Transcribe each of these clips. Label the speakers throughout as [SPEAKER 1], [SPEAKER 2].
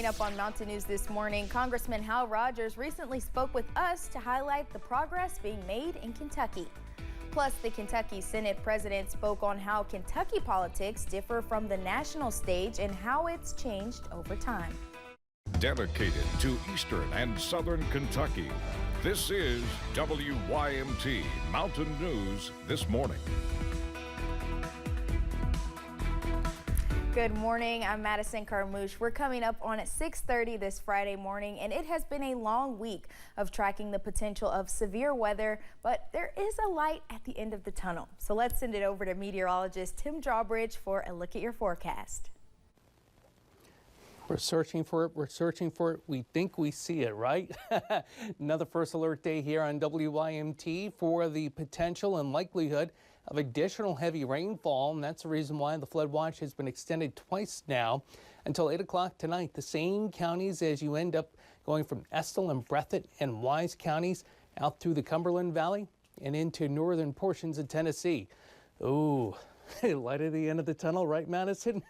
[SPEAKER 1] Up on Mountain News this morning, Congressman Hal Rogers recently spoke with us to highlight the progress being made in Kentucky. Plus, the Kentucky Senate president spoke on how Kentucky politics differ from the national stage and how it's changed over time.
[SPEAKER 2] Dedicated to Eastern and Southern Kentucky, this is WYMT Mountain News this morning.
[SPEAKER 1] Good morning, I'm Madison Carmouche. We're coming up on 6:30 this Friday morning, and it has been a long week of tracking the potential of severe weather, but there is a light at the end of the tunnel. So let's send it over to meteorologist Tim Drawbridge for a look at your forecast.
[SPEAKER 3] We're searching for it. We think we see it, right? Another first alert day here on WYMT for the potential and likelihood of additional heavy rainfall, and that's the reason why the flood watch has been extended twice now until 8 o'clock tonight. The same counties as you end up going from Estill and Breathitt and Wise counties out through the Cumberland Valley and into northern portions of Tennessee. Ooh, light at the end of the tunnel, right, Madison?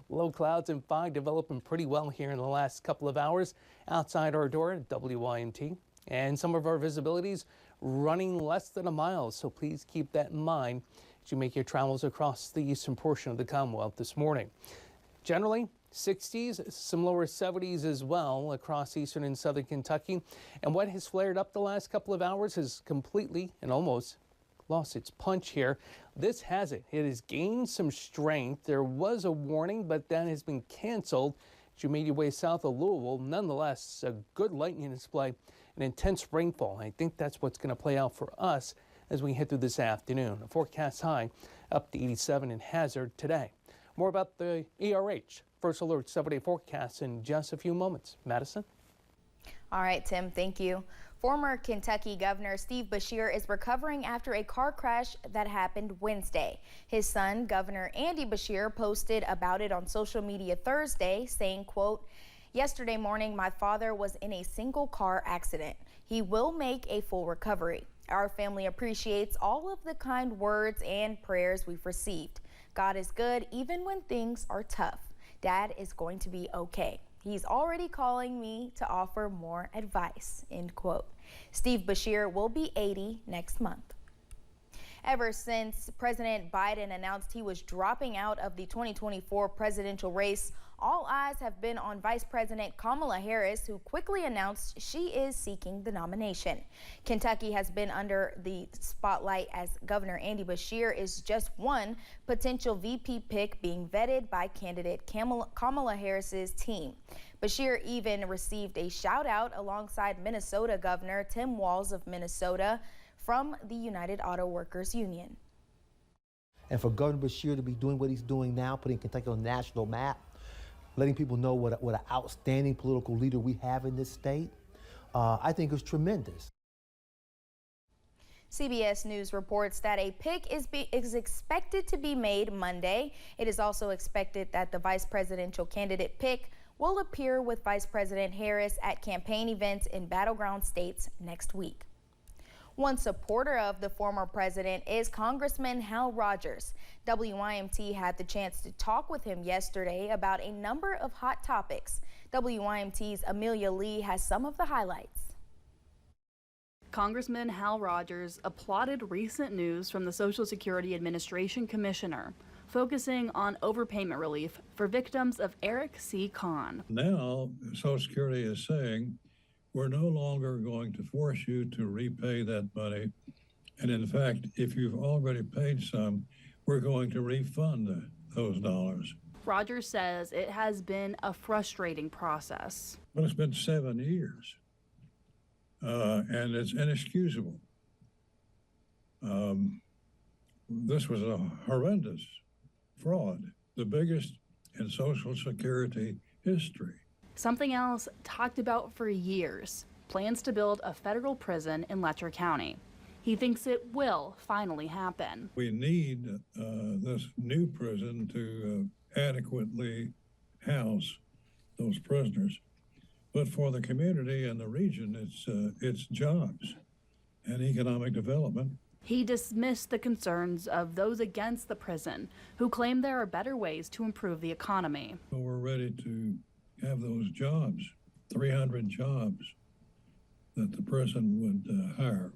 [SPEAKER 3] Low clouds and fog developing pretty well here in the last couple of hours outside our door at WYMT. And some of our visibilities running less than a mile, so please keep that in mind as you make your travels across the eastern portion of the Commonwealth this morning. Generally, 60s, some lower 70s as well across eastern and southern Kentucky. And what has flared up the last couple of hours has completely and almost lost its punch here. This hasn't. It has gained some strength. There was a warning, but that has been canceled as you made your way south of Louisville. Nonetheless, a good lightning display and intense rainfall. I think that's what's going to play out for us as we head through this afternoon. A forecast high up to 87 in Hazard today. More about the ERH First Alert 7-day forecast in just a few moments. Madison?
[SPEAKER 1] All right, Tim, thank you. Former Kentucky Governor Steve Beshear is recovering after a car crash that happened Wednesday. His son, Governor Andy Beshear, posted about it on social media Thursday, saying, quote, "Yesterday morning, my father was in a single car accident. He will make a full recovery. Our family appreciates all of the kind words and prayers we've received. God is good even when things are tough. Dad is going to be okay. He's already calling me to offer more advice," end quote. Steve Beshear will be 80 next month. Ever since President Biden announced he was dropping out of the 2024 presidential race, all eyes have been on Vice President Kamala Harris, who quickly announced she is seeking the nomination. Kentucky has been under the spotlight as Governor Andy Beshear is just one potential VP pick being vetted by candidate Kamala Harris's team. Beshear even received a shout out alongside Minnesota Governor Tim Walz of Minnesota from the United Auto Workers Union.
[SPEAKER 4] And for Governor Beshear to be doing what he's doing now, putting Kentucky on the national map, letting people know what an outstanding political leader we have in this state, I think is tremendous.
[SPEAKER 1] CBS News reports that a pick is expected to be made Monday. It is also expected that the vice presidential candidate pick will appear with Vice President Harris at campaign events in battleground states next week. One supporter of the former president is Congressman Hal Rogers. WYMT had the chance to talk with him yesterday about a number of hot topics. WYMT's Amelia Lee has some of the highlights.
[SPEAKER 5] Congressman Hal Rogers applauded recent news from the Social Security Administration Commissioner, focusing on overpayment relief for victims of Eric C. Kahn.
[SPEAKER 6] Now, Social Security is saying, we're no longer going to force you to repay that money. And in fact, if you've already paid some, we're going to refund those dollars.
[SPEAKER 5] Rogers says it has been a frustrating process.
[SPEAKER 6] But it's been 7 years, and it's inexcusable. This was a horrendous fraud, the biggest in Social Security history.
[SPEAKER 5] Something else talked about for years, plans to build a federal prison in Letcher County. He thinks it will finally happen.
[SPEAKER 6] We need this new prison to adequately house those prisoners. But for the community and the region, it's jobs and economic development.
[SPEAKER 5] He dismissed the concerns of those against the prison, who claim there are better ways to improve the economy.
[SPEAKER 6] We're ready to have those jobs, 300 jobs that the prison would hire.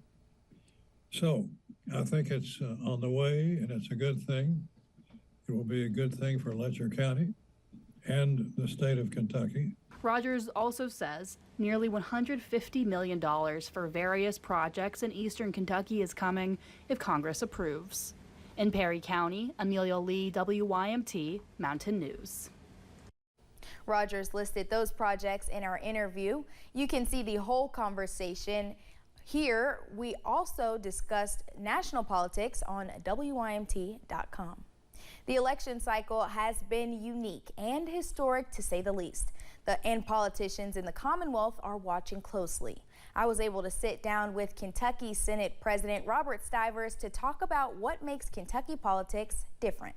[SPEAKER 6] So I think it's on the way, and it's a good thing. It will be a good thing for Letcher County and the state of Kentucky.
[SPEAKER 5] Rogers also says nearly $150 million for various projects in eastern Kentucky is coming if Congress approves. In Perry County, Amelia Lee, WYMT, Mountain News.
[SPEAKER 1] Rogers listed those projects in our interview. You can see the whole conversation here. We also discussed national politics on WYMT.com. The election cycle has been unique and historic, to say the least. And politicians in the Commonwealth are watching closely. I was able to sit down with Kentucky Senate President Robert Stivers to talk about what makes Kentucky politics different.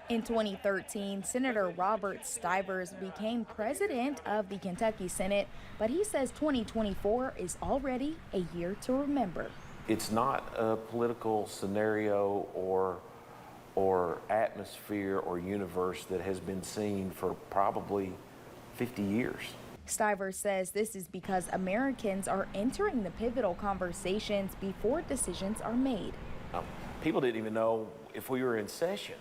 [SPEAKER 1] In 2013, Senator Robert Stivers became president of the Kentucky Senate, but he says 2024 is already a year to remember.
[SPEAKER 7] It's not a political scenario or atmosphere or universe that has been seen for probably 50 years.
[SPEAKER 1] Stivers says this is because Americans are entering the pivotal conversations before decisions are made.
[SPEAKER 7] People didn't even know if we were in session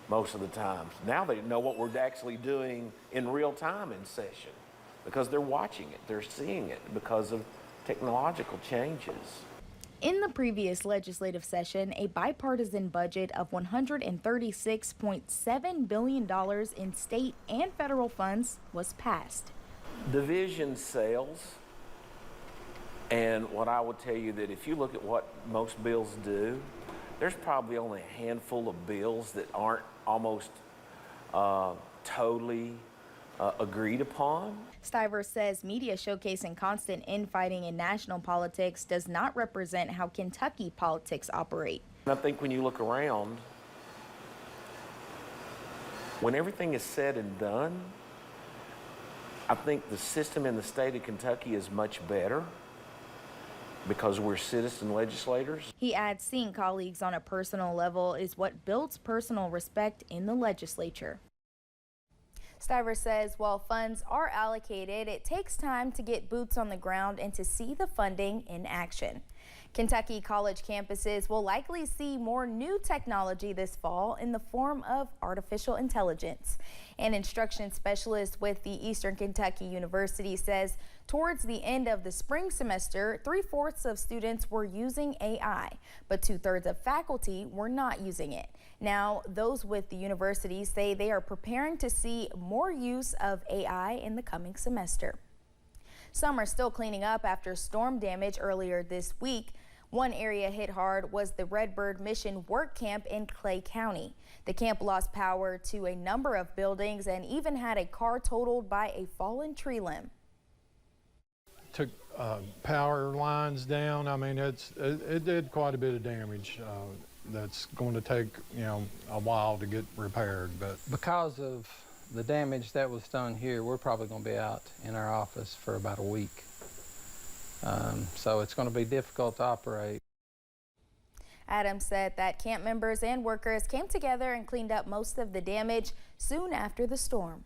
[SPEAKER 7] most of the times. Now they know what we're actually doing in real time in session because they're watching it, they're seeing it because of technological changes.
[SPEAKER 1] In the previous legislative session, a bipartisan budget of $136.7 billion in state and federal funds was passed.
[SPEAKER 7] Division sales, and what I would tell you that if you look at what most bills do, there's probably only a handful of bills that aren't almost totally agreed upon.
[SPEAKER 1] Stivers says media showcasing constant infighting in national politics does not represent how Kentucky politics operate.
[SPEAKER 7] I think when you look around, when everything is said and done, I think the system in the state of Kentucky is much better because we're citizen legislators.
[SPEAKER 1] He adds seeing colleagues on a personal level is what builds personal respect in the legislature. Stivers says while funds are allocated, it takes time to get boots on the ground and to see the funding in action. Kentucky college campuses will likely see more new technology this fall in the form of artificial intelligence. An instruction specialist with the Eastern Kentucky University says towards the end of the spring semester, 3/4 of students were using AI, but 2/3 of faculty were not using it. Now, those with the university say they are preparing to see more use of AI in the coming semester. Some are still cleaning up after storm damage earlier this week. One area hit hard was the Redbird Mission Work Camp in Clay County. The camp lost power to a number of buildings and even had a car totaled by a fallen tree limb.
[SPEAKER 8] Took power lines down. I mean, it did quite a bit of damage. That's going to take, a while to get repaired. But
[SPEAKER 9] because of the damage that was done here, we're probably going to be out in our office for about a week. So it's going to be difficult to operate.
[SPEAKER 1] Adams said that camp members and workers came together and cleaned up most of the damage soon after the storm.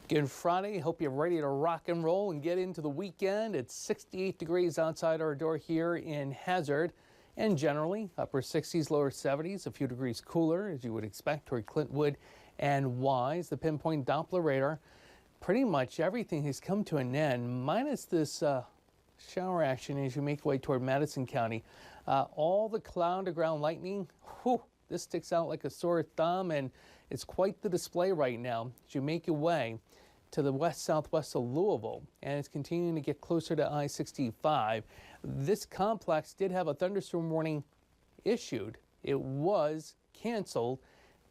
[SPEAKER 3] Good Friday. Hope you're ready to rock and roll and get into the weekend. It's 68 degrees outside our door here in Hazard, and generally upper 60s, lower 70s, a few degrees cooler as you would expect toward Clintwood and Wise. The pinpoint Doppler radar, pretty much everything has come to an end, minus this shower action as you make your way toward Madison County. All the cloud to ground lightning, this sticks out like a sore thumb, and it's quite the display right now as you make your way to the west-southwest of Louisville, and it's continuing to get closer to I-65. This complex did have a thunderstorm warning issued. It was canceled.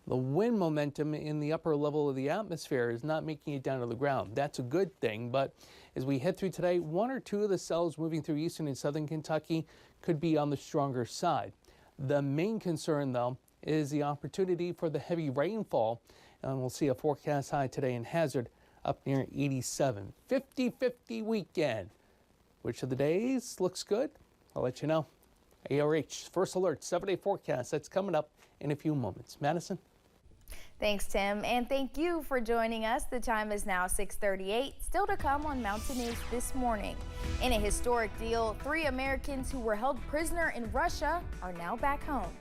[SPEAKER 3] The wind momentum in the upper level of the atmosphere is not making it down to the ground. That's a good thing, but as we head through today, one or two of the cells moving through eastern and southern Kentucky could be on the stronger side. The main concern, though, is the opportunity for the heavy rainfall, and we'll see a forecast high today in Hazard up near 87. 50-50 weekend. Which of the days looks good? I'll let you know ARH First Alert 7-day forecast. That's coming up in a few moments. Madison?
[SPEAKER 1] Thanks, Tim, and thank you for joining us. The time is now 6:38. Still to come on Mountain News this morning. In a historic deal, 3 Americans who were held prisoner in Russia are now back home.